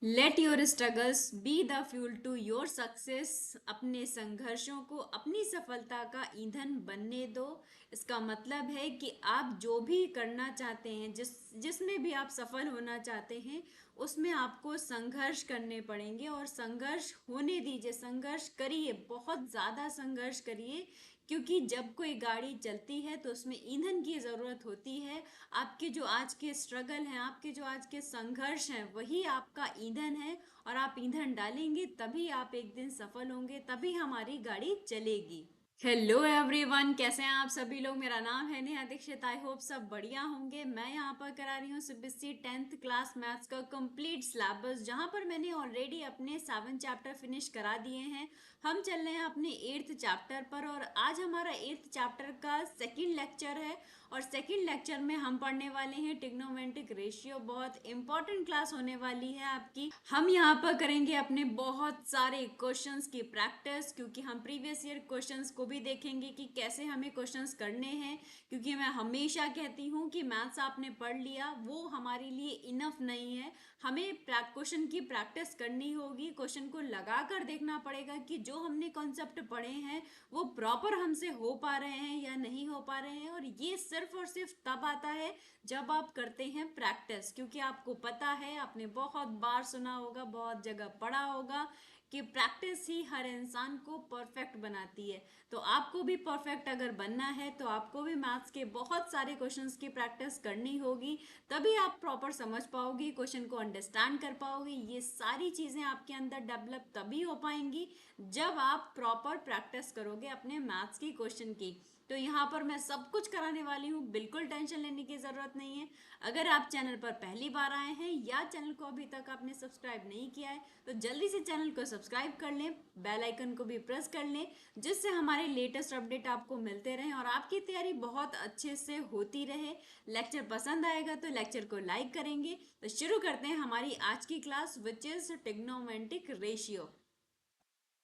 Late your struggles be the fuel to your success. अपने संघर्षों को अपनी सफलता का ईंधन बनने दो। इसका मतलब है कि आप जो भी करना चाहते हैं, जिसमें भी आप सफल होना चाहते हैं, उसमें आपको संघर्ष करने पड़ेंगे और संघर्ष होने दीजिए। संघर्ष करिए, बहुत ज़्यादा संघर्ष करिए, क्योंकि जब कोई गाड़ी चलती है तो उसमें ईंधन की ज़रूरत होती है। आपके जो आज के स्ट्रगल हैं, आपके जो आज के संघर्ष हैं, वही आपका ईंधन है। और आप ईंधन डालेंगे तभी आप एक दिन सफल होंगे, तभी हमारी गाड़ी चलेगी। हेलो एवरीवन, कैसे हैं आप सभी लोग। मेरा नाम है नेहा दीक्षित। आई होप सब बढ़िया होंगे। मैं यहाँ पर करा रही हूँ सीबीएसई 10th क्लास मैथ्स का कंप्लीट सिलेबस, जहाँ पर मैंने ऑलरेडी अपने 7 चैप्टर फिनिश करा दिए हैं। हम चल रहे हैं अपने 8th चैप्टर पर और आज हमारा 8th चैप्टर का सेकंड लेक्चर है। और सेकंड लेक्चर में हम पढ़ने वाले हैं ट्रिग्नोमेट्रिक रेशियो। बहुत इंपॉर्टेंट क्लास होने वाली है आपकी। हम यहाँ पर करेंगे अपने बहुत सारे क्वेश्चंस की प्रैक्टिस, क्योंकि हम प्रीवियस ईयर क्वेश्चंस को भी देखेंगे कि कैसे हमें क्वेश्चंस करने हैं। क्योंकि मैं हमेशा कहती हूँ कि मैथ्स आपने पढ़ लिया वो हमारे लिए इनफ नहीं है। हमें क्वेश्चन की प्रैक्टिस करनी होगी। क्वेश्चन को लगा कर देखना पड़ेगा कि जो हमने कॉन्सेप्ट पढ़े हैं वो प्रॉपर हमसे हो पा रहे हैं या नहीं हो पा रहे हैं। और ये सिर्फ और सिर्फ तब आता है जब आप करते हैं प्रैक्टिस, क्योंकि आपको पता है, आपने बहुत बार सुना होगा, बहुत जगह पढ़ा होगा कि प्रैक्टिस ही हर इंसान को परफेक्ट बनाती है। तो आपको भी परफेक्ट अगर बनना है तो आपको भी मैथ्स के बहुत सारे क्वेश्चंस की प्रैक्टिस करनी होगी। तभी आप प्रॉपर समझ पाओगे, क्वेश्चन को अंडरस्टैंड कर पाओगे। ये सारी चीज़ें आपके अंदर डेवलप तभी हो पाएंगी जब आप प्रॉपर प्रैक्टिस करोगे अपने मैथ्स की क्वेश्चन की। तो यहाँ पर मैं सब कुछ कराने वाली हूँ, बिल्कुल टेंशन लेने की ज़रूरत नहीं है। अगर आप चैनल पर पहली बार आए हैं या चैनल को अभी तक आपने सब्सक्राइब नहीं किया है तो जल्दी से चैनल को सब्सक्राइब कर लें, बेल आइकन को भी प्रेस कर लें, जिससे हमारे लेटेस्ट अपडेट आपको मिलते रहें और आपकी तैयारी बहुत अच्छे से होती रहे। लेक्चर पसंद आएगा तो लेक्चर को लाइक करेंगे। तो शुरू करते हैं हमारी आज की class, which is trigonometric ratio.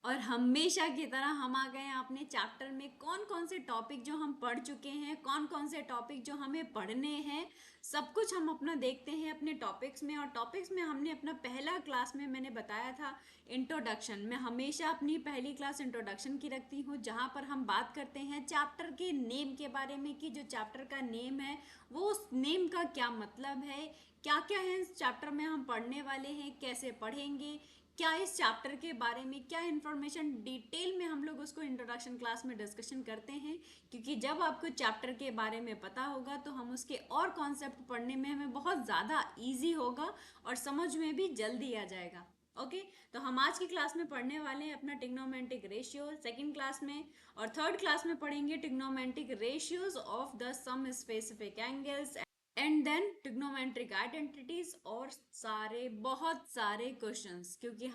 और हमेशा की तरह हम आ गए हैं अपने चैप्टर में। कौन कौन से टॉपिक जो हम पढ़ चुके हैं, कौन कौन से टॉपिक जो हमें पढ़ने हैं, सब कुछ हम अपना देखते हैं अपने टॉपिक्स में। और टॉपिक्स में हमने अपना पहला क्लास में मैंने बताया था इंट्रोडक्शन। मैं हमेशा अपनी पहली क्लास इंट्रोडक्शन की रखती हूँ, जहाँ पर हम बात करते हैं चैप्टर के नेम के बारे में, कि जो चैप्टर का नेम है वो उस नेम का क्या मतलब है, क्या क्या है इस चैप्टर में हम पढ़ने वाले हैं, कैसे पढ़ेंगे, क्या इस चैप्टर के बारे में क्या इन्फॉर्मेशन डिटेल में हम लोग उसको इंट्रोडक्शन क्लास में डिस्कशन करते हैं। क्योंकि जब आपको चैप्टर के बारे में पता होगा तो हम उसके और कॉन्सेप्ट पढ़ने में हमें बहुत ज़्यादा ईजी होगा और समझ में भी जल्दी आ जाएगा। ओके, तो हम आज की क्लास में पढ़ने वाले हैं अपना ट्रिग्नोमेट्रिक रेशियो सेकंड क्लास में। और थर्ड क्लास में पढ़ेंगे trigonometric ratios of the some specific angles and then trigonometric identities और सारे बहुत सारे क्वेश्चंस। क्योंकि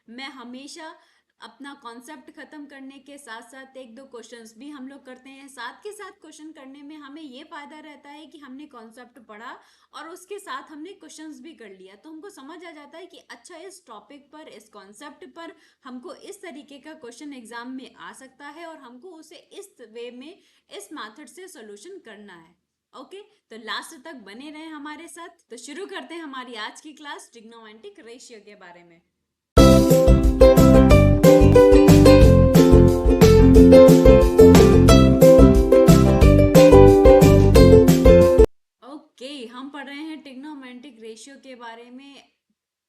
मैं हमेशा अपना कॉन्सेप्ट खत्म करने के साथ साथ एक दो क्वेश्चंस भी हम लोग करते हैं। साथ के साथ क्वेश्चन करने में हमें ये फायदा रहता है कि हमने कॉन्सेप्ट पढ़ा और उसके साथ हमने क्वेश्चंस भी कर लिया, तो हमको समझ आ जाता है कि अच्छा, इस टॉपिक पर, इस कॉन्सेप्ट पर हमको इस तरीके का क्वेश्चन एग्जाम में आ सकता है और हमको उसे इस वे में, इस मेथड से सोल्यूशन करना है। ओके, तो लास्ट तक बने रहे हमारे साथ। तो शुरू करते हैं हमारी आज की क्लास ट्रिग्नोमेट्रिक रेशियो के बारे में। ओके, हम पढ़ रहे हैं ट्रिग्नोमेट्रिक रेशियो के बारे में।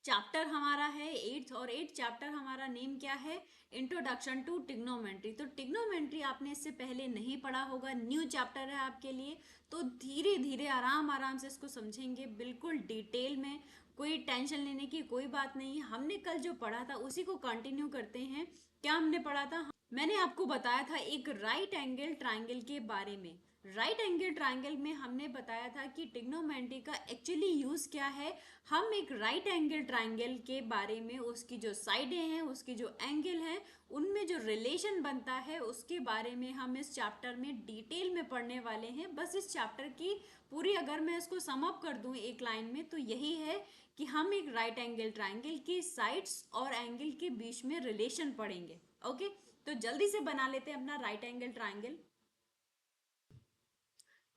चैप्टर हमारा है 8th और 8th चैप्टर हमारा नेम क्या है, इंट्रोडक्शन टू ट्रिग्नोमेट्री। तो ट्रिग्नोमेट्री आपने इससे पहले नहीं पढ़ा होगा, न्यू चैप्टर है आपके लिए। तो धीरे धीरे आराम आराम से इसको समझेंगे, बिल्कुल डिटेल में। कोई टेंशन लेने की कोई बात नहीं है। हमने कल जो पढ़ा था उसी को कंटिन्यू करते हैं। क्या हमने पढ़ा था? मैंने आपको बताया था एक राइट एंगल ट्राइंगल के बारे में। राइट एंगल ट्राइंगल में हमने बताया था कि ट्रिग्नोमेट्री का एक्चुअली यूज क्या है। हम एक राइट एंगल ट्राइंगल के बारे में, उसकी जो साइडें हैं, उसकी जो एंगल है, उनमें जो रिलेशन बनता है, उसके बारे में हम इस चैप्टर में डिटेल में पढ़ने वाले हैं। बस इस चैप्टर की पूरी, अगर मैं इसको सम अप कर दूं एक लाइन में, तो यही है कि हम एक राइट एंगल ट्राइंगल की साइड्स और एंगल के बीच में रिलेशन पढ़ेंगे। ओके, तो जल्दी से बना लेते हैं अपना राइट एंगल ट्राइंगल।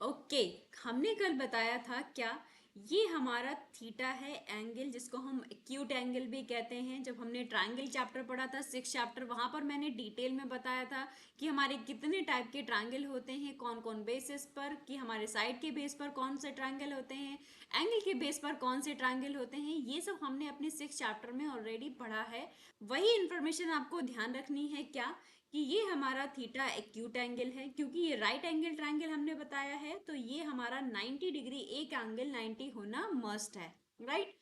ओके, हमने कल बताया था क्या, ये हमारा थीटा है एंगल, जिसको हम एक्यूट एंगल भी कहते हैं। जब हमने ट्रायंगल चैप्टर पढ़ा था, 6 चैप्टर, वहां पर मैंने डिटेल में बताया था कि हमारे कितने टाइप के ट्रायंगल होते हैं, कौन कौन बेसिस पर, कि हमारे साइड के बेस पर कौन से ट्रायंगल होते हैं, एंगल के बेस पर कौन से ट्रायंगल होते हैं। ये सब हमने अपने 6 चैप्टर में ऑलरेडी पढ़ा है। वही इंफॉर्मेशन आपको ध्यान रखनी है क्या, कि ये हमारा थीटा एक्यूट एंगल है, क्योंकि ये राइट एंगल ट्रायंगल हमने बताया है, तो ये हमारा 90 डिग्री, एक एंगल 90 होना मस्ट है, राइट।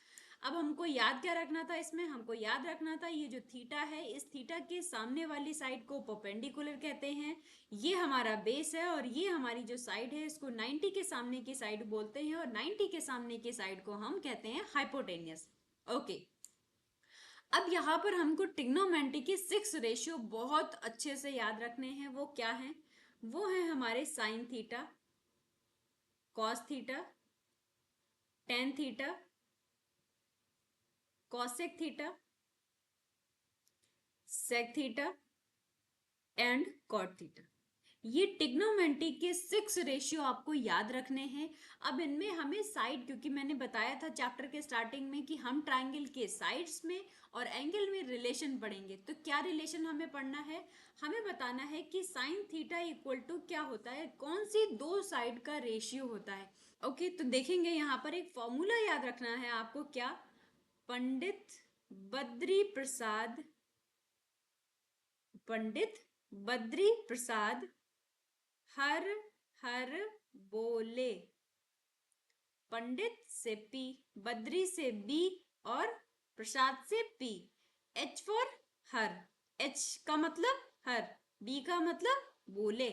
अब हमको याद क्या रखना था इसमें, हमको याद रखना था ये जो थीटा है, इस थीटा के सामने वाली साइड को परपेंडिकुलर कहते हैं। ये हमारा बेस है, और ये हमारी जो साइड है इसको 90 के सामने की साइड बोलते हैं, और 90 के सामने की साइड को हम कहते हैं हाइपोटेनियस। ओके, अब यहाँ पर हमको ट्रिग्नोमेट्री के 6 रेशियो बहुत अच्छे से याद रखने हैं। वो क्या है, वो है हमारे sine theta, cos theta, tan theta, cosec theta, sec theta and cot theta. ये ट्रिग्नोमेट्री के 6 रेशियो आपको याद रखने हैं। अब इनमें हमें साइड, क्योंकि मैंने बताया था चैप्टर के स्टार्टिंग में कि हम ट्रायंगल के साइड्स में और एंगल में रिलेशन पढ़ेंगे, तो क्या रिलेशन हमें पढ़ना है, हमें बताना है कि साइन थीटा इक्वल टू क्या होता है, कौन सी दो साइड का रेशियो होता है। ओके, तो देखेंगे यहाँ पर एक फॉर्मूला याद रखना है आपको, क्या, पंडित बद्री प्रसाद, पंडित बद्री प्रसाद हर हर बोले। पंडित से पी, बद्री से बी, और प्रसाद से P. H for her, H का मतलब हर, बी का मतलब बोले।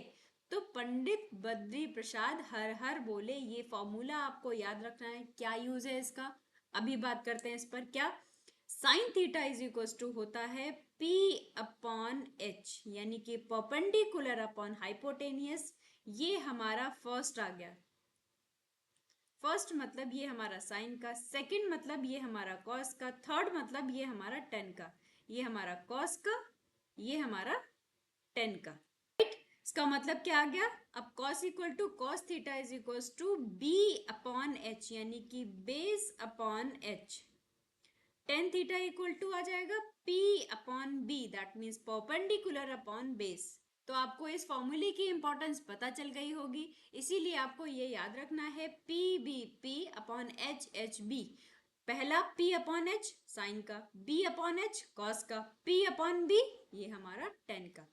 तो पंडित बद्री प्रसाद हर हर बोले, ये फॉर्मूला आपको याद रखना है। क्या यूज है इसका, अभी बात करते हैं इस पर। क्या, sine theta is equal to होता है P अपॉन एच, यानी कि परपेंडिकुलर अपॉन हाइपोटेनियस। ये हमारा फर्स्ट आ गया। फर्स्ट मतलब ये हमारा साइन का, सेकंड मतलब ये हमारा कॉस का, थर्ड मतलब ये हमारा टेन का। ये हमारा कॉस का, ये हमारा टेन का, राइट। इसका मतलब क्या आ गया, अब cos equal to cos theta is equal to B upon H, यानी कि base upon H. Tan theta equal to आ जाएगा P upon B, that means perpendicular upon base. तो आपको इस फॉर्मूले की इंपॉर्टेंस पता चल गई होगी, इसीलिए आपको ये याद रखना है P B, P upon H, H B. पहला P अपॉन एच साइन का, B अपॉन एच कॉस का, P अपॉन बी ये हमारा टेन का।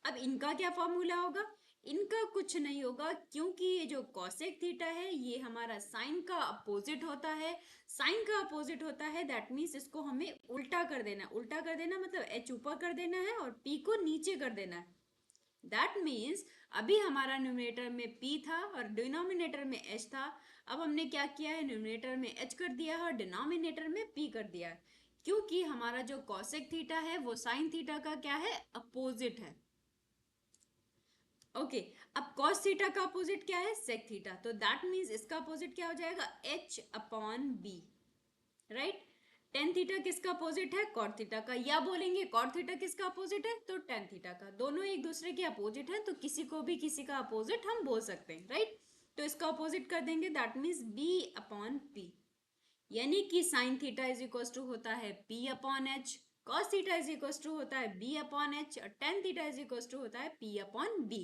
अब इनका क्या फॉर्मूला होगा, इनका कुछ नहीं होगा, क्योंकि ये जो कॉसेक थीटा है ये हमारा साइन का अपोजिट होता है। साइन का अपोजिट होता है, दैट मीन्स इसको हमें उल्टा कर देना। उल्टा कर देना मतलब एच ऊपर कर देना है और पी को नीचे कर देना है। दैट मीन्स अभी हमारा न्यूमरेटर में P था और डिनोमिनेटर में H था। अब हमने क्या किया है, न्यूमरेटर में H कर दिया है और डिनोमिनेटर में P कर दिया है, क्योंकि हमारा जो कॉसेक थीटा है वो साइन थीटा का क्या है, अपोजिट है। ओके, अब cos थीटा का अपोजिट क्या है, sec थीटा, तो दैट मीन्स इसका अपोजिट क्या हो जाएगा, h upon B, right. Tan theta किसका अपोजिट है, कॉट थीटा का, या बोलेंगे कॉट थीटा किसका अपोजिट है, तो टेन थीटा का। दोनों एक दूसरे के अपोजिट है, तो किसी को भी किसी का अपोजिट हम बोल सकते हैं, राइट। तो इसका अपोजिट कर देंगे, that means b upon p, यानी कि sine theta is equal to होता है p upon H, cos theta is equal to होता है b अपॉन एच, और tan theta is equal to होता है p upon b।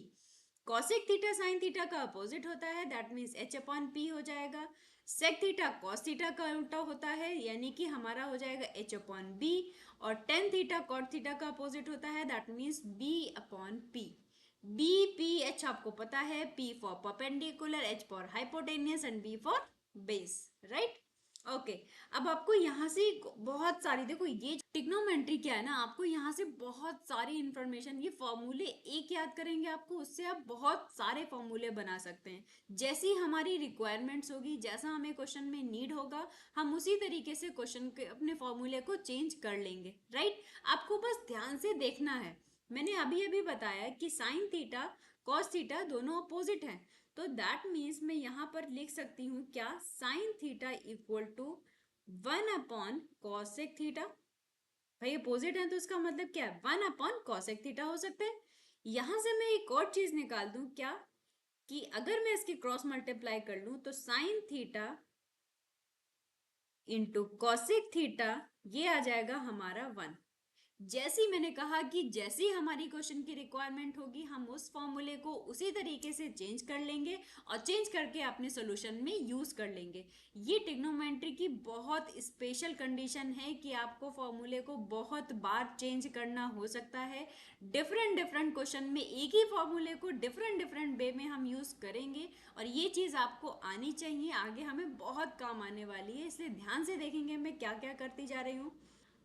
Cosec theta sine theta का अपोजिट होता है, that means h upon p हो जाएगा। सेक थीटा कॉस थीटा का उल्टा होता है, यानी कि हमारा हो जाएगा h अपॉन b, और टेन थीटा कॉट थीटा का अपोजिट होता है, that means b upon p। b p h आपको पता है, p for perpendicular, h for hypotenuse and b for base, right. Okay, अब आपको यहाँ से बहुत सारी, देखो ये ट्रिग्नोमेट्री क्या है ना, आपको यहाँ से बहुत सारी इंफॉर्मेशन, ये फॉर्मूले एक याद करेंगे आपको, उससे आप बहुत सारे फॉर्मूले बना सकते हैं। जैसी हमारी रिक्वायरमेंट्स होगी, जैसा हमें क्वेश्चन में नीड होगा, हम उसी तरीके से क्वेश्चन के अपने फॉर्मूले को चेंज कर लेंगे, राइट। आपको बस ध्यान से देखना है। मैंने अभी अभी बताया कि साइन थीटा कॉस थीटा दोनों अपोजिट हैं, तो दैट मीन्स मैं यहाँ पर लिख सकती हूँ क्या, sine theta equal to 1 upon cosec theta. भाई अपोजिट है तो इसका मतलब क्या है, 1 अपॉन कॉसेक थीटा हो सकते हैं। यहां से मैं एक और चीज निकाल दूं क्या, कि अगर मैं इसकी क्रॉस मल्टीप्लाई कर लूं तो sine theta into cosec theta, ये आ जाएगा हमारा 1। जैसे ही मैंने कहा कि जैसे ही हमारी क्वेश्चन की रिक्वायरमेंट होगी हम उस फॉर्मूले को उसी तरीके से चेंज कर लेंगे और चेंज करके अपने सोल्यूशन में यूज कर लेंगे। ये ट्रिग्नोमेट्री की बहुत स्पेशल कंडीशन है कि आपको फॉर्मूले को बहुत बार चेंज करना हो सकता है। डिफरेंट डिफरेंट क्वेश्चन में एक ही फॉर्मूले को डिफरेंट डिफरेंट वे में हम यूज करेंगे और ये चीज आपको आनी चाहिए, आगे हमें बहुत काम आने वाली है, इसलिए ध्यान से देखेंगे मैं क्या क्या करती जा रही हूँ।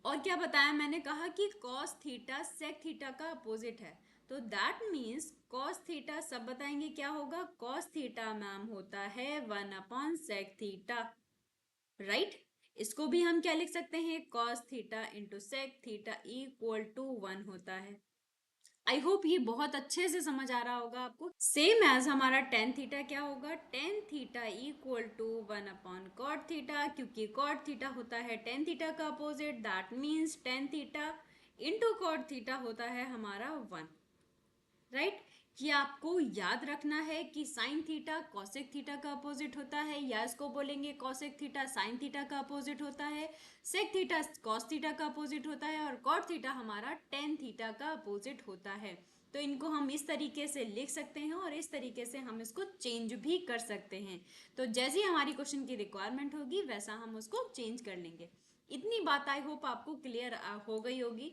और क्या बताया मैंने, कहा कि cos थीटा sec थीटा का अपोजिट है, तो दैट मीन्स cos थीटा सब बताएंगे क्या होगा। cos थीटा मैम होता है 1/sec थीटा, राइट। इसको भी हम क्या लिख सकते हैं, cos theta into sec theta equal to 1 होता है। आई होप ये बहुत अच्छे से समझ आ रहा होगा आपको। सेम एज हमारा टेन थीटा क्या होगा, tan theta equal to 1/cot theta, क्योंकि cot थीटा होता है टेन थीटा का opposite, that means tan theta into cot theta होता है हमारा 1, राइट। ये आपको याद रखना है कि साइन थीटा कॉसेक थीटा का अपोजिट होता है, या इसको बोलेंगे कॉसेक थीटा साइन थीटा का अपोजिट होता है, सेक थीटा कॉस थीटा का अपोजिट होता है और कॉट थीटा हमारा टेन थीटा का अपोजिट होता है। तो इनको हम इस तरीके से लिख सकते हैं और इस तरीके से हम इसको चेंज भी कर सकते हैं। तो जैसे ही हमारी क्वेश्चन की रिक्वायरमेंट होगी वैसा हम उसको चेंज कर लेंगे। इतनी बात आई होप आपको क्लियर हो गई होगी।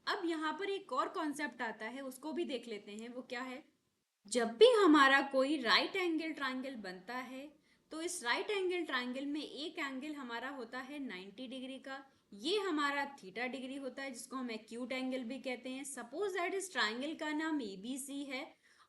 अब यहाँ पर एक और कॉन्सेप्ट आता है, उसको भी देख लेते हैं, वो क्या है। जब भी हमारा कोई राइट एंगल ट्रायंगल बनता है तो इस राइट एंगल ट्रायंगल में एक एंगल हमारा होता है 90 डिग्री का, ये हमारा थीटा डिग्री होता है जिसको हम एक्यूट एंगल भी कहते हैं। सपोज दैट इस ट्रायंगल का नाम ABC है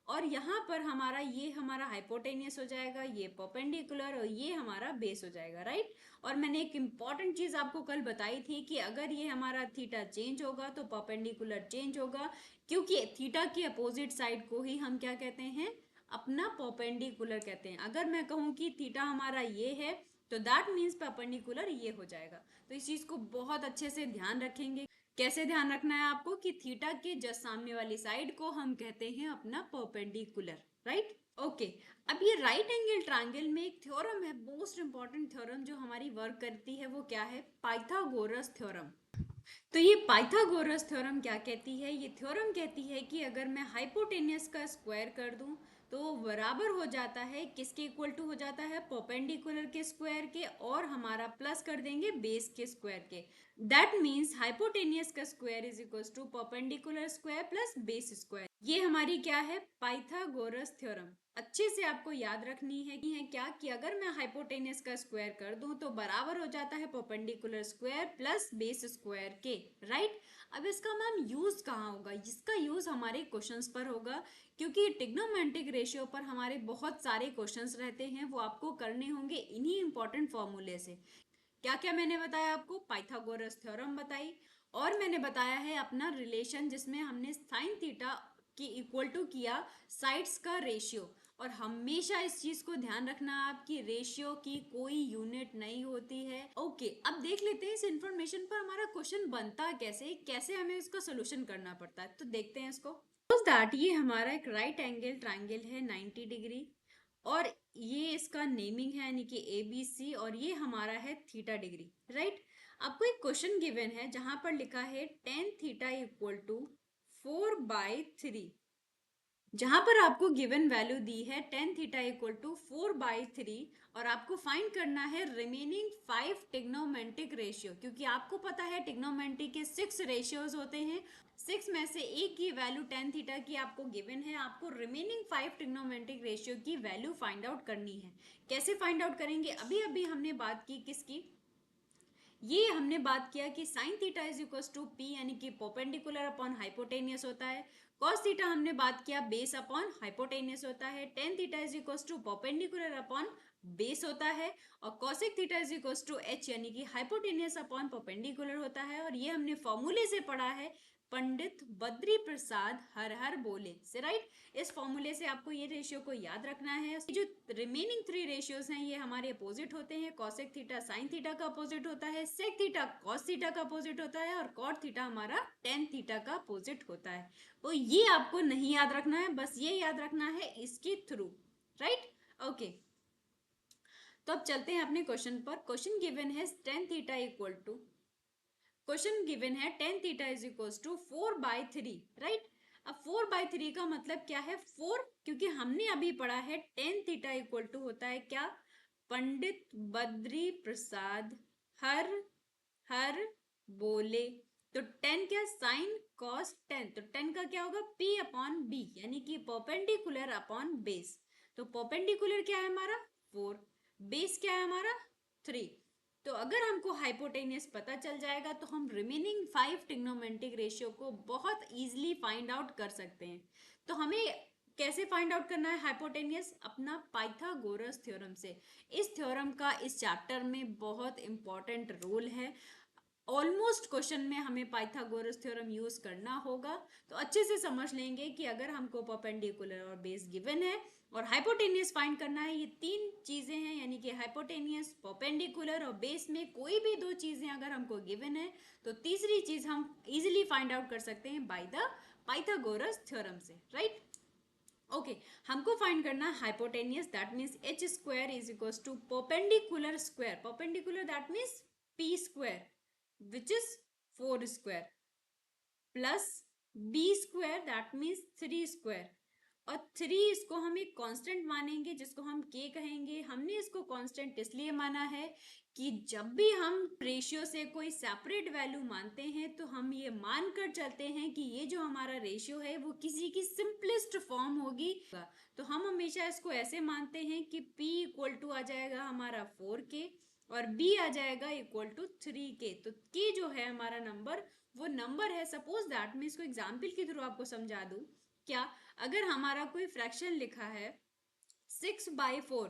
और यहाँ पर हमारा ये हमारा हाइपोटेनियस हो जाएगा, ये परपेंडिकुलर और ये हमारा बेस हो जाएगा, राइट। और मैंने एक इंपॉर्टेंट चीज आपको कल बताई थी कि अगर ये हमारा थीटा चेंज होगा तो परपेंडिकुलर चेंज होगा, क्योंकि थीटा की अपोजिट साइड को ही हम क्या कहते हैं, अपना परपेंडिकुलर कहते हैं। अगर मैं कहूँ कि थीटा हमारा ये है तो दैट मीन्स परपेंडिकुलर ये हो जाएगा। तो इस चीज को बहुत अच्छे से ध्यान रखेंगे। कैसे ध्यान रखना है आपको कि थीटा के जस्ट सामने वाली साइड को हम कहते हैं अपना परपेंडिकुलर, राइट। ओके, अब ये राइट एंगल ट्रायंगल में एक थ्योरम है, मोस्ट इंपॉर्टेंट थ्योरम जो हमारी वर्क करती है, वो क्या है, पाइथागोरस थ्योरम। तो ये पाइथागोरस थ्योरम क्या कहती है, ये थ्योरम कहती है कि अगर मैं हाइपोटेनियस का स्क्वायर कर दूं तो वो बराबर हो जाता है किसके इक्वल टू हो जाता है, परपेंडिकुलर के स्क्वायर के, और हमारा प्लस कर देंगे बेस के स्क्वायर के। दैट मीन्स हाइपोटेनियस का square is equal to perpendicular square plus base square. ये हमारी क्या है, पाइथागोरस थ्योरम। अच्छे से आपको याद रखनी है क्या कि अगर मैं हाइपोटेनियस का स्क्वायर कर दूं तो बराबर हो जाता है perpendicular square plus base square के, राइट। अब इसका मैम यूज कहाँ होगा, इसका यूज हमारे क्वेश्चंस पर होगा, क्योंकि ट्रिग्नोमेट्रिक रेशियो पर हमारे बहुत सारे क्वेश्चंस रहते हैं, वो आपको करने होंगे इन्हीं इंपॉर्टेंट फॉर्मूले से। क्या क्या मैंने बताया आपको, पाइथागोरस थ्योरम बताई, और मैंने बताया है अपना रिलेशन जिसमें हमने साइन थीटा की इक्वल टू किया साइड्स का रेशियो। और हमेशा इस चीज को ध्यान रखना आपकी रेशियो की कोई यूनिट नहीं होती है। ओके, अब देख लेते हैं इस इंफॉर्मेशन पर हमारा क्वेश्चन बनता कैसे, कैसे हमें इसका सोल्यूशन करना पड़ता है, तो देखते हैं इसको। दैट ये हमारा एक राइट एंगल ट्राइंगल है 90 डिग्री, और ये इसका नेमिंग है यानी कि ABC, और ये हमारा है थीटा डिग्री, राइट। आपको एक क्वेश्चन गिवन है जहां पर लिखा है टेन थीटा इक्वल टू 4/3, जहां पर आपको गिवन वैल्यू दी है टेन थीटा इक्वल टू 4/3, और आपको फाइंड करना है रिमेनिंग 5 टिग्नोमेट्रिक रेशियो, क्योंकि आपको पता है टिग्नोमेट्री के 6 रेशियोज होते हैं, 6 में से एक की वैल्यू टेन थीटा की आपको गिवन है, आपको रिमेनिंग 5 टिग्नोमेट्रिक रेशियो की वैल्यू फाइंड आउट करनी है। कैसे फाइंड आउट करेंगे, अभी अभी हमने बात की किसकी, ये हमने बात किया कि sine theta is equal to P यानी कि परपेंडिकुलर अपॉन हाइपोटेनियस होता है। कॉस थीटा हमने बात किया बेस अपॉन हाइपोटेनियस होता है। Tan theta is equal to perpendicular upon base होता है। और cosec theta is equal to H यानी कि हाइपोटेनियस अपॉन परपेंडिकुलर होता है। और ये हमने फॉर्मूले से पढ़ा है, पंडित बद्री प्रसाद हर हर बोले से, राइट। इस फॉर्मूले से आपको ये रेशियो को याद रखना है। जो रिमेनिंग 3 रेशियोज हैं ये हमारे अपोजिट होते हैं, कॉसेक थीटा साइन थीटा का अपोजिट होता है, सेक थीटा कॉस थीटा का अपोजिट होता है, और कॉट थीटा हमारा टेन थीटा का अपोजिट होता है। तो ये आपको नहीं याद रखना है, बस ये याद रखना है इसके थ्रू, राइट। ओके, तो अब चलते हैं अपने क्वेश्चन पर। क्वेश्चन गिवन है tan theta equal to, question given है tan theta is equal to 4/3, right. अब 4/3 का मतलब क्या है? 4, क्योंकि हमने अभी पढ़ा है tan थीटा इक्वल टू होता है क्या? पंडित बद्री प्रसाद हर हर बोले। तो 10 क्या? साइन कॉस 10, तो 10 का क्या होगा? P अपॉन B, यानी कि परपेंडिकुलर अपॉन बेस। तो परपेंडिकुलर क्या है हमारा? 4, बेस क्या है हमारा? 3। तो अगर हमको हाइपोटेनियस पता चल जाएगा तो हम रिमेनिंग 5 ट्रिग्नोमेट्रिक रेशियो को बहुत इजीली फाइंड आउट कर सकते हैं। तो हमें कैसे फाइंड आउट करना है हाइपोटेनियस? अपना पाइथागोरस थ्योरम से। इस थ्योरम का इस चैप्टर में बहुत इंपॉर्टेंट रोल है। ऑलमोस्ट क्वेश्चन में हमें पाइथागोरस थ्योरम यूज करना होगा। तो अच्छे से समझ लेंगे कि अगर हमको परपेंडिकुलर और बेस गिवन है और हाइपोटेनियस फाइंड करना है, ये 3 चीजें हैं, यानी कि हाइपोटेनियस, परपेंडिकुलर और बेस में कोई भी 2 चीजें अगर हमको गिवन है तो तीसरी चीज हम इजिली फाइंड आउट कर सकते हैं बाय द पाइथागोरस थ्योरम से, राइट। ओके, हमको फाइंड करना है hypotenuse, that means h square is equal to perpendicular square, perpendicular that means p square which is 4 square plus b square that means 3 square। और 3 इसको हम एक constant मानेंगे जिसको हम k कहेंगे। हमने इसको कांस्टेंट इसलिए माना है कि जब भी हम रेशियो से कोई सेपरेट वैल्यू मानते हैं तो हम ये मान कर चलते हैं कि ये जो हमारा रेशियो है वो किसी की सिंपलेस्ट फॉर्म होगी। तो हम हमेशा इसको ऐसे मानते हैं कि p इक्वल टू आ जाएगा हमारा 4k और b आ जाएगा इक्वल टू 3k। तो k जो है हमारा नंबर, वो नंबर है। सपोज दैट मैं इसको एग्जाम्पल के थ्रू आपको समझा दूं। क्या? अगर हमारा कोई फ्रैक्शन लिखा है 6/4,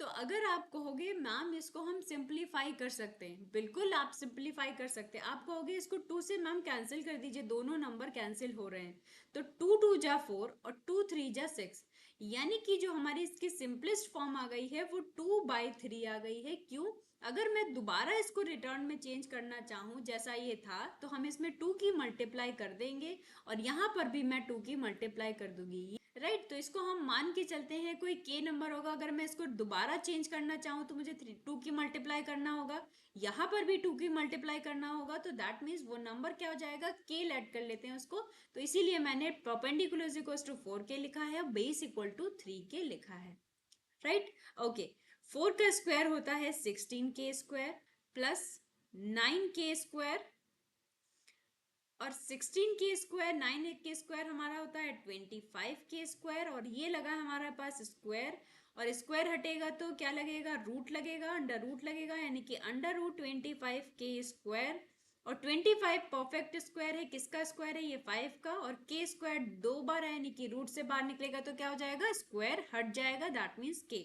तो अगर आप कहोगे मैम इसको हम सिंप्लीफाई कर सकते हैं, बिल्कुल आप सिंप्लीफाई कर सकते हैं। आप कहोगे इसको 2 से मैम कैंसिल कर दीजिए, दोनों नंबर कैंसिल हो रहे हैं। तो 2 2 जा 4 और 2 3 जा 6, यानी कि जो हमारी इसकी सिंपलेस्ट फॉर्म आ गई है वो 2/3 आ गई है। क्यों? अगर मैं दोबारा इसको रिटर्न में चेंज करना चाहूँ जैसा ये था, तो हम इसमें 2 की मल्टीप्लाई कर देंगे और यहाँ पर भी मैं 2 की मल्टीप्लाई कर दूंगी, राइट। तो इसको हम मान के चलते हैं कोई k नंबर होगा, अगर मैं इसको दोबारा चेंज करना चाहूँ तो मुझे 2 की मल्टीप्लाई करना होगा, यहाँ पर भी 2 की मल्टीप्लाई करना होगा। तो दैट मीन्स वो नंबर क्या हो जाएगा? k ऐड कर लेते हैं उसको। तो इसीलिए मैंने परपेंडिकुलर इक्वल टू 4k लिखा है, बेस इक्वल टू 3k लिखा है, राइट। ओके, 4 का स्क्वायर होता है 16k square plus 9k square, और 16k स्क्वायर 9 के स्क्वायर हमारा होता है 25k स्क्वायर, और ये लगा हमारे पास स्क्वायर, और स्क्वायर हटेगा तो क्या लगेगा? रूट लगेगा, अंडर रूट लगेगा, यानी कि अंडर रूट 25k स्क्वायर। और 25 परफेक्ट स्क्वायर है, किसका स्क्वायर है? ये 5 का, और k स्क्वायर 2 बार है, यानी कि रूट से बाहर निकलेगा तो क्या हो जाएगा? स्क्वायर हट जाएगा, दैट मीन्स k।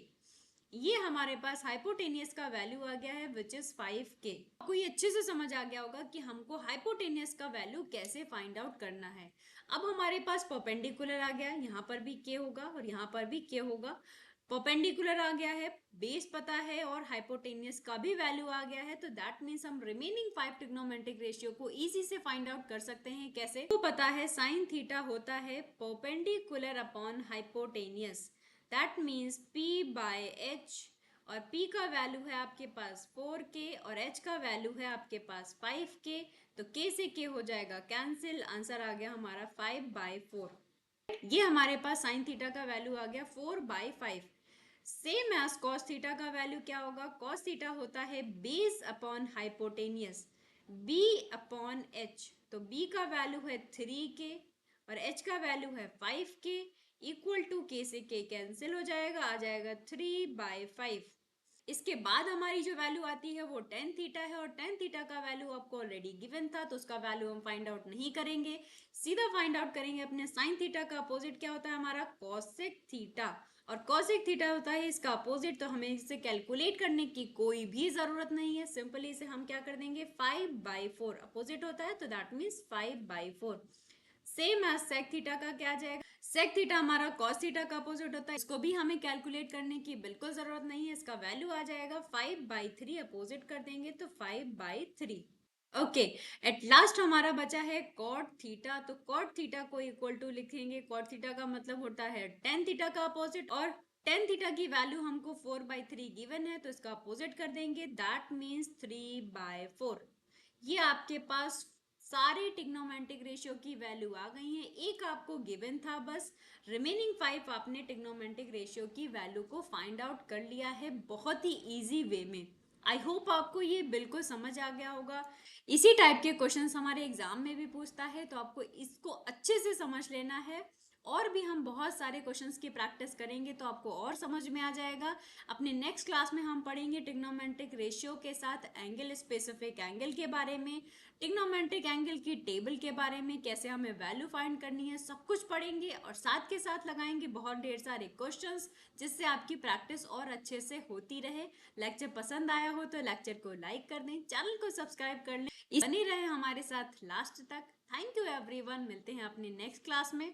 ये हमारे पास हाइपोटेनियस का वैल्यू आ गया है विच इज 5k। आपको ये अच्छे से समझ आ गया होगा कि हमको हाइपोटेनियस का वैल्यू कैसे फाइंड आउट करना है। अब हमारे पास परपेंडिकुलर आ गया, यहाँ पर भी k होगा और यहाँ पर भी k होगा। परपेंडिकुलर आ गया है, बेस पता है और हाइपोटेनियस का भी वैल्यू आ गया है। तो दैट मीन्स हम रिमेनिंग 5 ट्रिग्नोमेट्रिक रेशियो को इजी से फाइंड आउट कर सकते हैं। कैसे? तो पता है साइन थीटा होता है perpendicular upon hypotenuse, that means p by h, और p का वैल्यू है आपके पास 4k और h का वैल्यू है आपके पास 5k। तो k से k हो जाएगा कैंसिल, आंसर आ गया हमारा 5/4। ये हमारे पास साइन थीटा का वैल्यू आ गया 4/5। सेम एज कॉस थीटा का वैल्यू क्या होगा? कॉस थीटा होता है base upon hypotenuse, b upon h। तो b का वैल्यू है 3k और h का वैल्यू है 5k, इक्वल टू k से k कैंसिल हो जाएगा, आ जाएगा 3/5। इसके बाद हमारी जो वैल्यू आती है वो tan थीटा है, और tan थीटा का वैल्यू आपको ऑलरेडी गिवन था तो उसका वैल्यू हम फाइंड आउट नहीं करेंगे, सीधा फाइंड आउट करेंगे अपने sin थीटा का अपोजिट क्या होता है हमारा? cosec थीटा, और cosec थीटा होता है इसका अपोजिट। तो हमें इसे कैलकुलेट करने की कोई भी जरूरत नहीं है, सिंपली इसे हम क्या कर देंगे? 5/4 अपोजिट होता है तो that means 5/4। Same as sec theta का क्या आ जाएगा? sec थीटा हमारा cos थीटा का अपोजिट होता है, इसको भी हमें कैलकुलेट करने की बिल्कुल जरूरत नहीं है, इसका वैल्यू आ जाएगा 5/3, अपोजिट कर देंगे तो 5/3। ओके, एट लास्ट हमारा बचा है cot थीटा। तो cot थीटा को इक्वल टू लिखेंगे, cot थीटा का मतलब होता है tan थीटा का अपोजिट, और टेन थीटा की वैल्यू हमको 4/3 गिवन है, तो इसका अपोजिट कर देंगे, दैट मीन्स 3/4। ये आपके पास सारे ट्रिग्नोमेट्रिक रेशियो की वैल्यू आ गई है। एक आपको गिवन था, बस रिमेनिंग 5 आपने ट्रिग्नोमेट्रिक रेशियो की वैल्यू को फाइंड आउट कर लिया है बहुत ही इजी वे में। आई होप आपको ये बिल्कुल समझ आ गया होगा। इसी टाइप के क्वेश्चंस हमारे एग्जाम में भी पूछता है, तो आपको इसको अच्छे से समझ लेना है। और भी हम बहुत सारे क्वेश्चंस की प्रैक्टिस करेंगे तो आपको और समझ में आ जाएगा। अपने नेक्स्ट क्लास में हम पढ़ेंगे ट्रिग्नोमेट्रिक रेशियो के साथ एंगल स्पेसिफिक एंगल के बारे में, ट्रिग्नोमेट्रिक एंगल की टेबल के बारे में, कैसे हमें वैल्यू फाइंड करनी है, सब कुछ पढ़ेंगे। और साथ के साथ लगाएंगे बहुत ढेर सारे क्वेश्चंस, जिससे आपकी प्रैक्टिस और अच्छे से होती रहे। लेक्चर पसंद आया हो तो लेक्चर को लाइक कर दें, चैनल को सब्सक्राइब कर लें, बने रहे हमारे साथ लास्ट तक। थैंक यू एवरीवन, मिलते हैं अपने नेक्स्ट क्लास में।